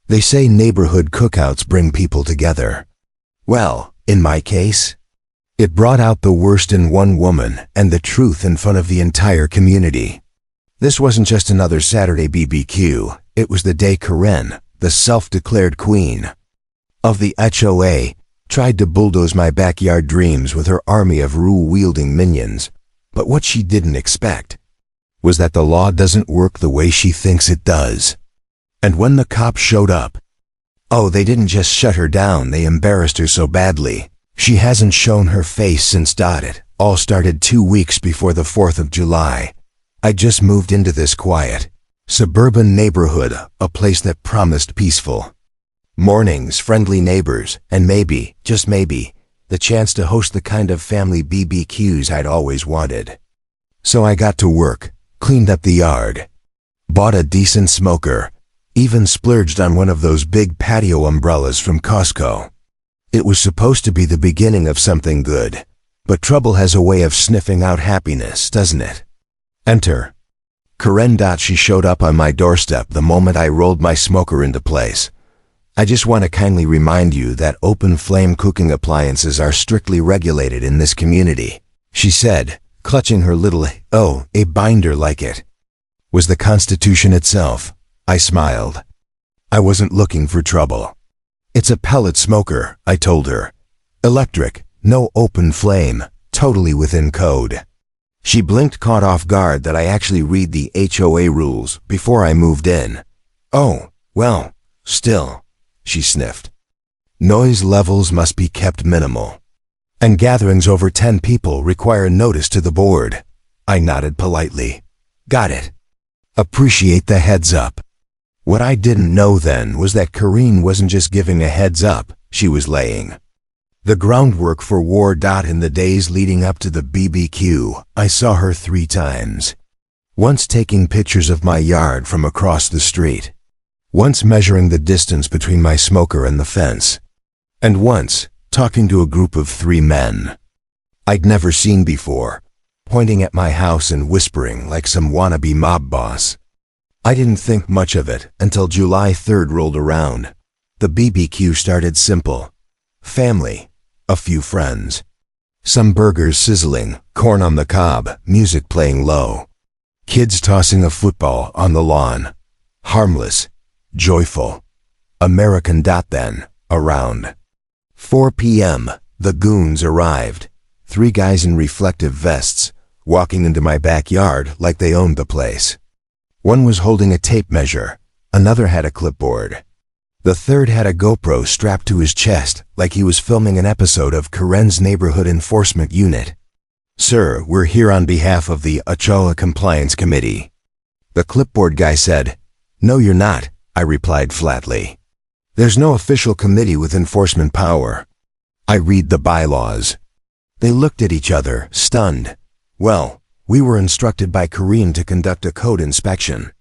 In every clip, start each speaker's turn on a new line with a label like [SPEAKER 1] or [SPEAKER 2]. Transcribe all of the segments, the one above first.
[SPEAKER 1] They say neighborhood cookouts bring people together. Well, in my case, it brought out the worst in one woman and the truth in front of the entire community. This wasn't just another Saturday BBQ, it was the day Karen, the self-declared queen of the HOA, tried to bulldoze my backyard dreams with her army of rule-wielding minions. But what she didn't expect was that the law doesn't work the way she thinks it does. And when the cops showed up, oh, they didn't just shut her down, they embarrassed her so badly. She hasn't shown her face since. It all started 2 weeks before the 4th of July. I just moved into this quiet, suburban neighborhood, a place that promised peaceful mornings, friendly neighbors, and maybe, just maybe, the chance to host the kind of family BBQs I'd always wanted. So I got to work, cleaned up the yard, bought a decent smoker, even splurged on one of those big patio umbrellas from Costco. It was supposed to be the beginning of something good, but trouble has a way of sniffing out happiness, doesn't it? Enter Karen. She showed up on my doorstep the moment I rolled my smoker into place. I just want to kindly remind you that open flame cooking appliances are strictly regulated in this community, she said, clutching her little, a binder like it was the Constitution itself. I smiled. I wasn't looking for trouble. It's a pellet smoker, I told her. Electric, no open flame, totally within code. She blinked, caught off guard that I actually read the HOA rules before I moved in. Oh, well, still, she sniffed. Noise levels must be kept minimal, and gatherings over 10 people require notice to the board. I nodded politely. Got it. Appreciate the heads up. What I didn't know then was that Karen wasn't just giving a heads up, she was laying the groundwork for war. In the days leading up to the BBQ, I saw her 3 times. Once taking pictures of my yard from across the street, once measuring the distance between my smoker and the fence, and once talking to a group of 3 men I'd never seen before, pointing at my house and whispering like some wannabe mob boss. I didn't think much of it until July 3rd rolled around. The BBQ started simple. Family, a few friends, some burgers sizzling, corn on the cob, music playing low, kids tossing a football on the lawn. Harmless, joyful, American. Then, around 4 p.m., the Goons arrived. 3 guys in reflective vests, walking into my backyard like they owned the place. One was holding a tape measure, another had a clipboard. The third had a GoPro strapped to his chest like he was filming an episode of Karen's Neighborhood Enforcement Unit. Sir, we're here on behalf of the HOA Compliance Committee. The clipboard guy said. No, you're not, I replied flatly. There's no official committee with enforcement power. I read the bylaws. They looked at each other, stunned. Well, we were instructed by Karen to conduct a code inspection.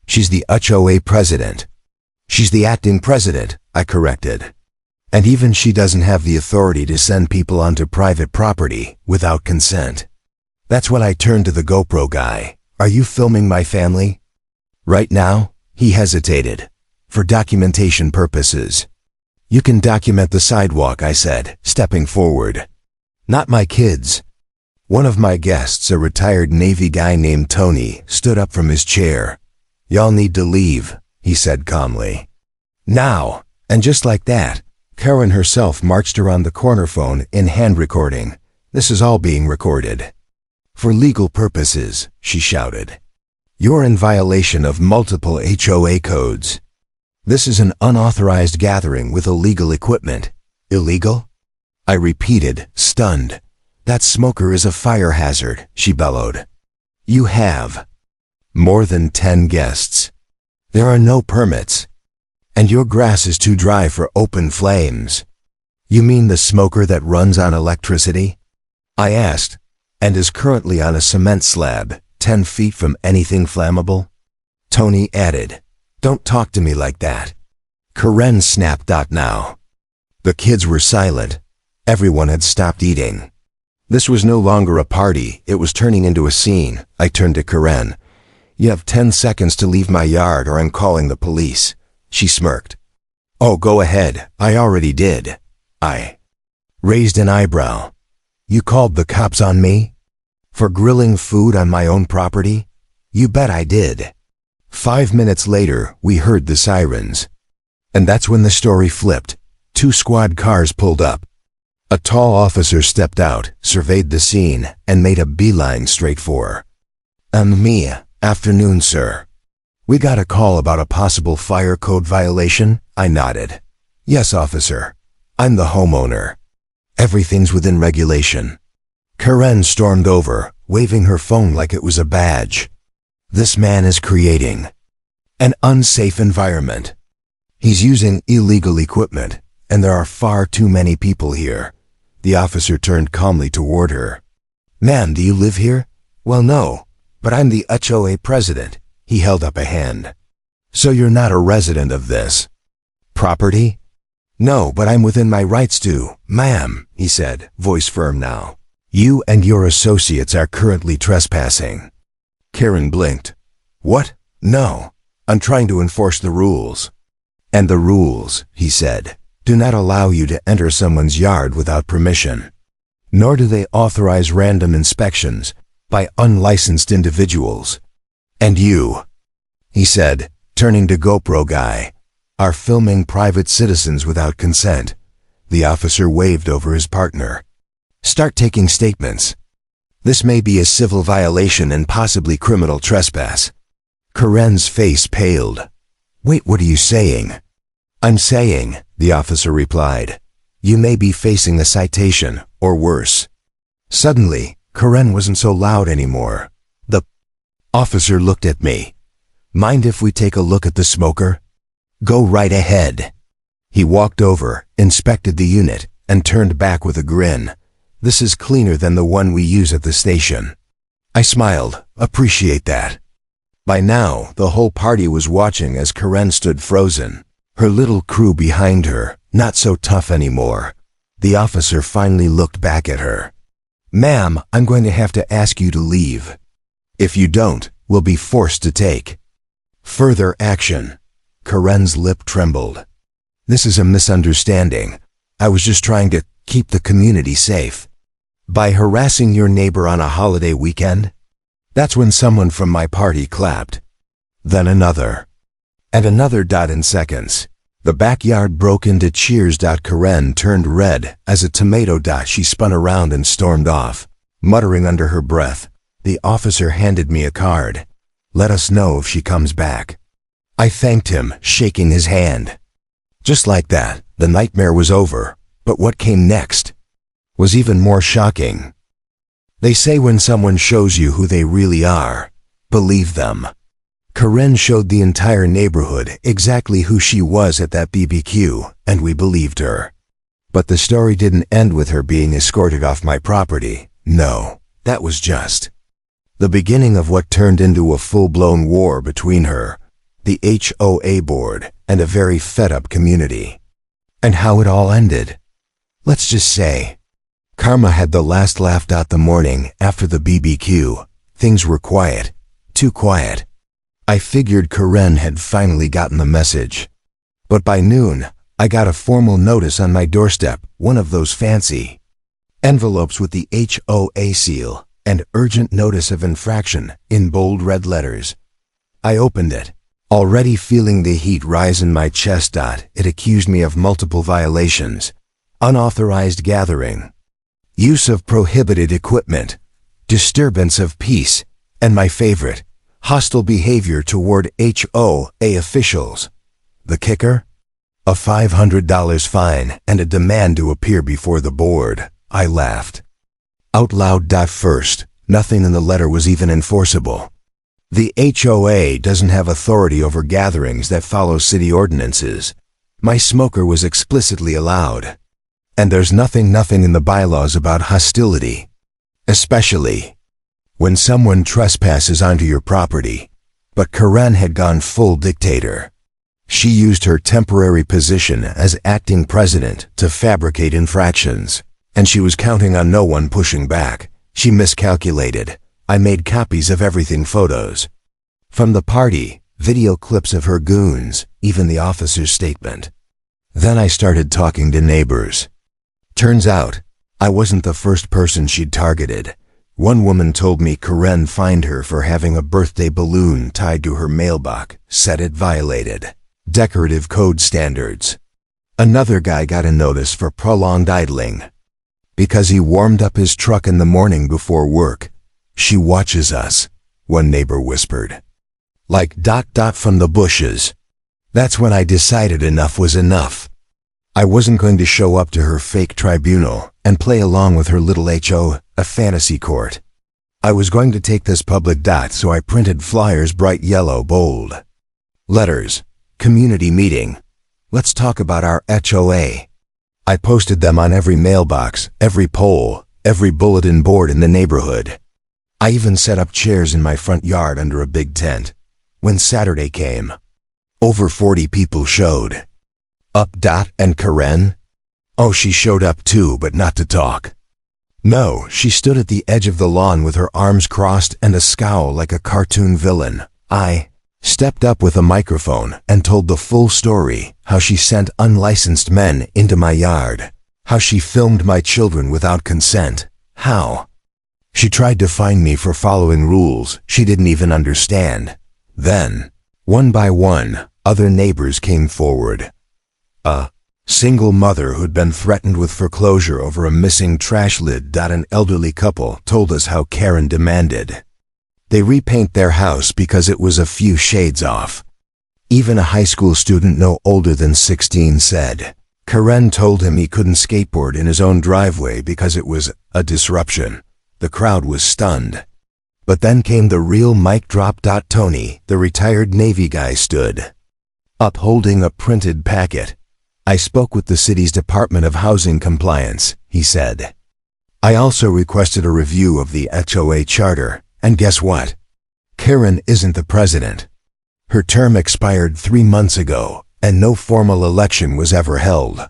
[SPEAKER 1] She's the HOA president. She's the acting president, I corrected. And even she doesn't have the authority to send people onto private property without consent. That's when I turned to the GoPro guy. Are you filming my family? Right now? He hesitated. For documentation purposes. You can document the sidewalk, I said, stepping forward. Not my kids. One of my guests, a retired Navy guy named Tony, stood up from his chair. Y'all need to leave, he said calmly. Now, and just like that, Karen herself marched around the corner, phone in hand, recording. This is all being recorded. For legal purposes, she shouted. You're in violation of multiple HOA codes. This is an unauthorized gathering with illegal equipment. Illegal? I repeated, stunned. That smoker is a fire hazard, she bellowed. You have more than 10 guests. There are no permits. And your grass is too dry for open flames. You mean the smoker that runs on electricity? I asked, and is currently on a cement slab, 10 feet from anything flammable? Tony added, Don't talk to me like that. Karen snapped. Now. The kids were silent. Everyone had stopped eating. This was no longer a party, it was turning into a scene. I turned to Karen. You have 10 seconds to leave my yard or I'm calling the police. She smirked. Oh, go ahead, I already did. I raised an eyebrow. You called the cops on me? For grilling food on my own property? You bet I did. 5 minutes later, we heard the sirens. And that's when the story flipped. 2 squad cars pulled up. A tall officer stepped out, surveyed the scene, and made a beeline straight for her. Me, afternoon, sir. We got a call about a possible fire code violation. I nodded. Yes, officer. I'm the homeowner. Everything's within regulation. Karen stormed over, waving her phone like it was a badge. This man is creating an unsafe environment. He's using illegal equipment, and there are far too many people here. The officer turned calmly toward her. Ma'am, do you live here? Well, no, but I'm the HOA president. He held up a hand. So you're not a resident of this property? No, but I'm within my rights to, ma'am, he said, voice firm now. You and your associates are currently trespassing. Karen blinked. What? No, I'm trying to enforce the rules. And the rules, he said, do not allow you to enter someone's yard without permission. Nor do they authorize random inspections by unlicensed individuals. And you, he said, turning to GoPro guy, are filming private citizens without consent. The officer waved over his partner. Start taking statements. This may be a civil violation and possibly criminal trespass. Karen's face paled. Wait, what are you saying? I'm saying, the officer replied, you may be facing a citation, or worse. Suddenly, Karen wasn't so loud anymore. The officer looked at me. Mind if we take a look at the smoker? Go right ahead. He walked over, inspected the unit, and turned back with a grin. This is cleaner than the one we use at the station. I smiled. Appreciate that. By now, the whole party was watching as Karen stood frozen. Her little crew behind her, not so tough anymore. The officer finally looked back at her. Ma'am, I'm going to have to ask you to leave. If you don't, we'll be forced to take further action. Karen's lip trembled. This is a misunderstanding. I was just trying to keep the community safe. By harassing your neighbor on a holiday weekend? That's when someone from my party clapped. Then another. And another. In seconds. The backyard broke into cheers. Karen turned red as a tomato. She spun around and stormed off, muttering under her breath. The officer handed me a card. Let us know if she comes back. I thanked him, shaking his hand. Just like that, the nightmare was over. But what came next was even more shocking. They say when someone shows you who they really are, believe them. Karen showed the entire neighborhood exactly who she was at that BBQ, and we believed her. But the story didn't end with her being escorted off my property. No, that was just the beginning of what turned into a full-blown war between her, the HOA board, and a very fed-up community. And how it all ended? Let's just say, karma had the last laugh. The morning after the BBQ, things were quiet, too quiet. I figured Karen had finally gotten the message. But by noon, I got a formal notice on my doorstep, one of those fancy envelopes with the HOA seal and urgent notice of infraction in bold red letters. I opened it, already feeling the heat rise in my chest. It accused me of multiple violations: unauthorized gathering, use of prohibited equipment, disturbance of peace, and my favorite, hostile behavior toward HOA officials. The kicker? A $500 fine and a demand to appear before the board. I laughed out loud. First, nothing in the letter was even enforceable. The HOA doesn't have authority over gatherings that follow city ordinances. My smoker was explicitly allowed. And there's nothing in the bylaws about hostility, especially when someone trespasses onto your property. But Karen had gone full dictator. She used her temporary position as acting president to fabricate infractions, and she was counting on no one pushing back. She miscalculated. I made copies of everything: photos from the party, video clips of her goons, even the officer's statement. Then I started talking to neighbors. Turns out, I wasn't the first person she'd targeted. One woman told me Karen fined her for having a birthday balloon tied to her mailbox, said it violated decorative code standards. Another guy got a notice for prolonged idling because he warmed up his truck in the morning before work. She watches us, one neighbor whispered. Like ... from the bushes. That's when I decided enough was enough. I wasn't going to show up to her fake tribunal and play along with her little HOA, a fantasy court. I was going to take this public so I printed flyers bright yellow bold. Letters. Community meeting. Let's talk about our HOA. I posted them on every mailbox, every pole, every bulletin board in the neighborhood. I even set up chairs in my front yard under a big tent. When Saturday came, over 40 people showed up. And Karen? Oh, she showed up too, but not to talk. No, she stood at the edge of the lawn with her arms crossed and a scowl like a cartoon villain. I stepped up with a microphone and told the full story, how she sent unlicensed men into my yard, how she filmed my children without consent, how she tried to fine me for following rules she didn't even understand. Then, one by one, other neighbors came forward. A single mother who'd been threatened with foreclosure over a missing trash lid. An elderly couple told us how Karen demanded they repaint their house because it was a few shades off. Even a high school student no older than 16 said Karen told him he couldn't skateboard in his own driveway because it was a disruption. The crowd was stunned. But then came the real mic drop. Tony, the retired Navy guy, stood up holding a printed packet. I spoke with the city's Department of Housing Compliance, he said. I also requested a review of the HOA charter. And guess what? Karen isn't the president. Her term expired 3 months ago, and no formal election was ever held.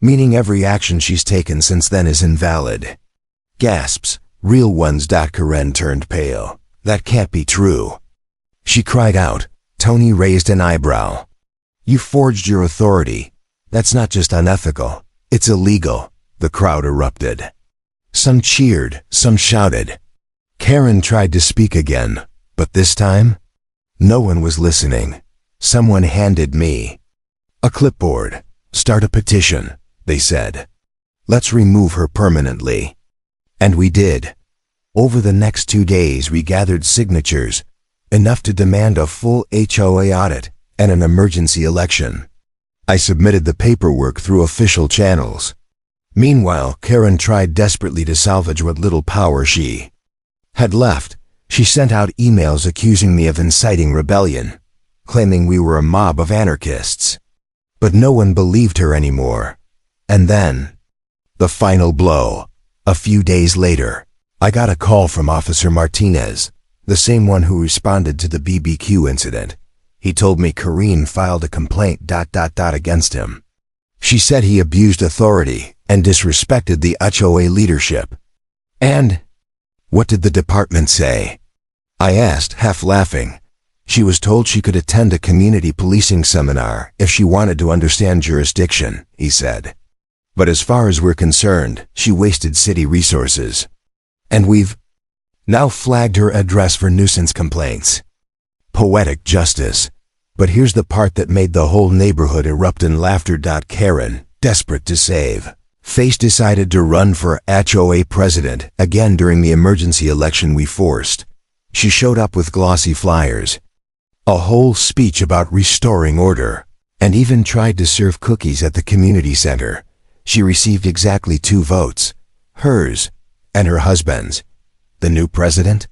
[SPEAKER 1] Meaning every action she's taken since then is invalid. Gasps, real ones. Karen turned pale. That can't be true. She cried out. Tony raised an eyebrow. You forged your authority. That's not just unethical, it's illegal. The crowd erupted. Some cheered, some shouted. Karen tried to speak again, but this time, no one was listening. Someone handed me a clipboard. Start a petition, they said. Let's remove her permanently. And we did. Over the next 2 days we gathered signatures, enough to demand a full HOA audit and an emergency election. I submitted the paperwork through official channels. Meanwhile, Karen tried desperately to salvage what little power she had left. She sent out emails accusing me of inciting rebellion, claiming we were a mob of anarchists. But no one believed her anymore. And then, the final blow. A few days later, I got a call from Officer Martinez, the same one who responded to the BBQ incident. He told me Karine filed a complaint ... against him. She said he abused authority and disrespected the HOA leadership. And what did the department say? I asked, half laughing. She was told she could attend a community policing seminar if she wanted to understand jurisdiction, he said. But as far as we're concerned, she wasted city resources. And we've now flagged her address for nuisance complaints. Poetic justice. But here's the part that made the whole neighborhood erupt in laughter. Karen, desperate to save face, decided to run for HOA president again during the emergency election we forced. She showed up with glossy flyers, a whole speech about restoring order, and even tried to serve cookies at the community center. She received exactly 2 votes, hers and her husband's. The new president?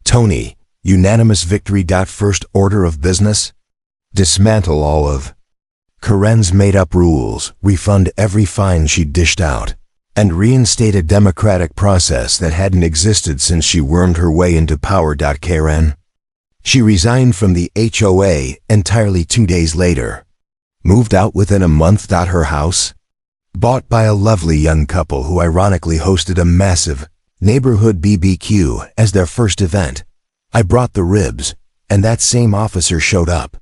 [SPEAKER 1] Tony, unanimous victory. First order of business? Dismantle all of Karen's made-up rules, refund every fine she dished out, and reinstate a democratic process that hadn't existed since she wormed her way into power. Karen? She resigned from the HOA entirely 2 days later. Moved out within a month. Her house? Bought by a lovely young couple who ironically hosted a massive neighborhood BBQ as their first event. I brought the ribs, and that same officer showed up.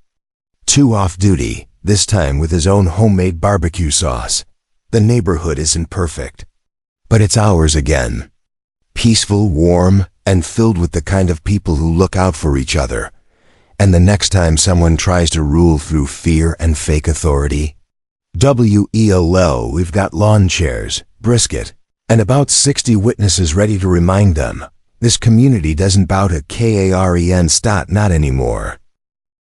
[SPEAKER 1] 2 off duty, this time with his own homemade barbecue sauce. The neighborhood isn't perfect, but it's ours again. Peaceful, warm, and filled with the kind of people who look out for each other. And the next time someone tries to rule through fear and fake authority, we've got lawn chairs, brisket, and about 60 witnesses ready to remind them, this community doesn't bow to Karen stat, not anymore.